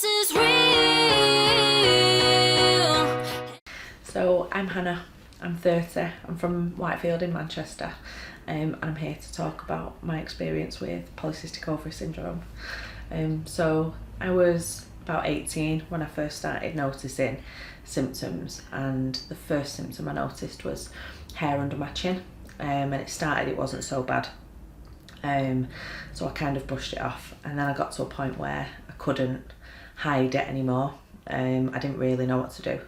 is real. So I'm Hannah, I'm 30, I'm from Whitefield in Manchester, and I'm here to talk about my experience with polycystic ovary syndrome. So I was about 18 when I first started noticing symptoms, and the first symptom I noticed was hair under my chin, and it wasn't so bad. So I kind of brushed it off, and then I got to a point where I couldn't hide it anymore. I didn't really know what to do.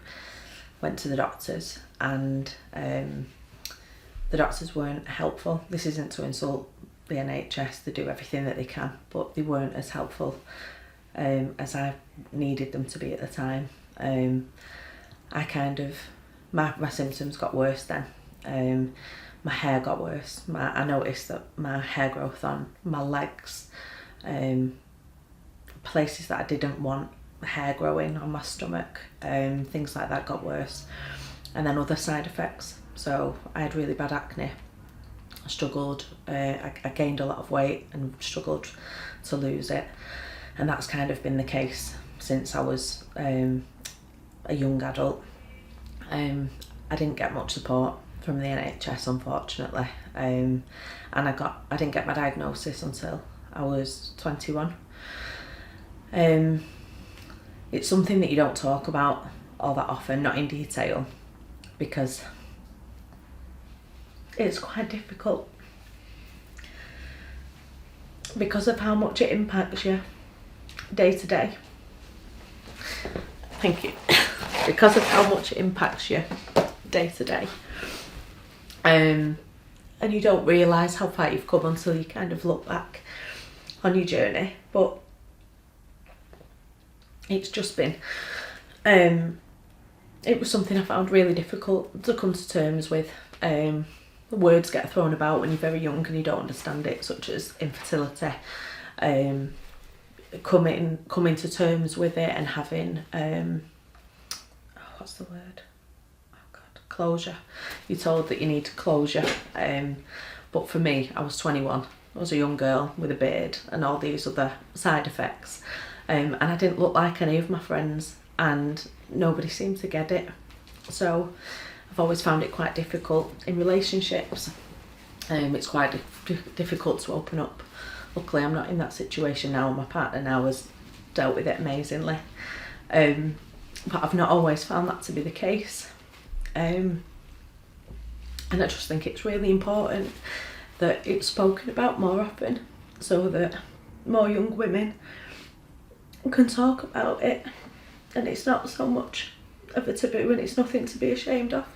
Went to the doctors, and the doctors weren't helpful. This isn't to insult the NHS, they do everything that they can, but they weren't as helpful as I needed them to be at the time. My symptoms got worse then. My hair got worse. I noticed that my hair growth on my legs, places that I didn't want hair growing, on my stomach, things like that got worse. And then other side effects. So I had really bad acne. I struggled, I gained a lot of weight and struggled to lose it. And that's kind of been the case since I was a young adult. I didn't get much support from the NHS, unfortunately, and I didn't get my diagnosis until I was 21. It's something that you don't talk about all that often, not in detail, because it's quite difficult because of how much it impacts you day to day. Thank you. Because of how much it impacts you day to day. And you don't realise how far you've come until you kind of look back on your journey. But it's just been, it was something I found really difficult to come to terms with. Words get thrown about when you're very young and you don't understand it, such as infertility. Coming to terms with it and having, what's the word? Closure. You're told that you need closure, but for me, I was 21. I was a young girl with a beard and all these other side effects, and I didn't look like any of my friends, and nobody seemed to get it. So I've always found it quite difficult in relationships. It's quite difficult to open up. Luckily, I'm not in that situation now. My partner now has dealt with it amazingly, but I've not always found that to be the case. And I just think it's really important that it's spoken about more often, so that more young women can talk about it, and it's not so much of a taboo, and it's nothing to be ashamed of.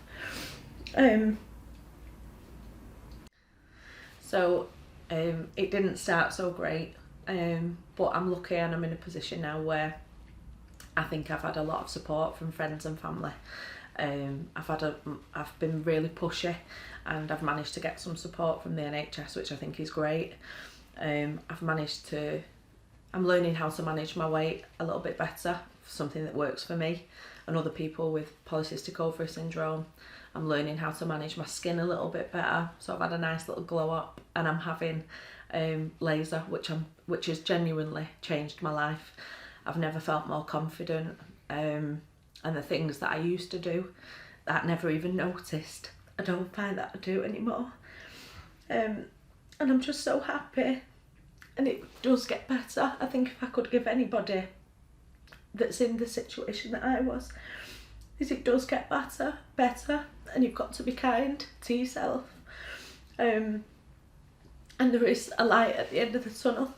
It didn't start so great, but I'm lucky and I'm in a position now where I think I've had a lot of support from friends and family. I've been really pushy, and I've managed to get some support from the NHS, which I think is great. I'm learning how to manage my weight a little bit better, something that works for me and other people with polycystic ovary syndrome. I'm learning how to manage my skin a little bit better, so I've had a nice little glow up, and I'm having laser, which has genuinely changed my life. I've never felt more confident. And the things that I used to do that I never even noticed, I don't find that I do anymore. And I'm just so happy. And it does get better. I think if I could give anybody that's in the situation that I was, is it does get better, and you've got to be kind to yourself. And there is a light at the end of the tunnel.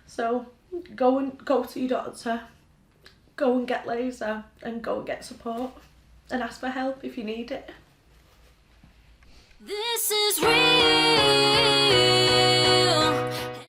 So go to your doctor. Go and get laser, and go and get support, and ask for help if you need it. This is real.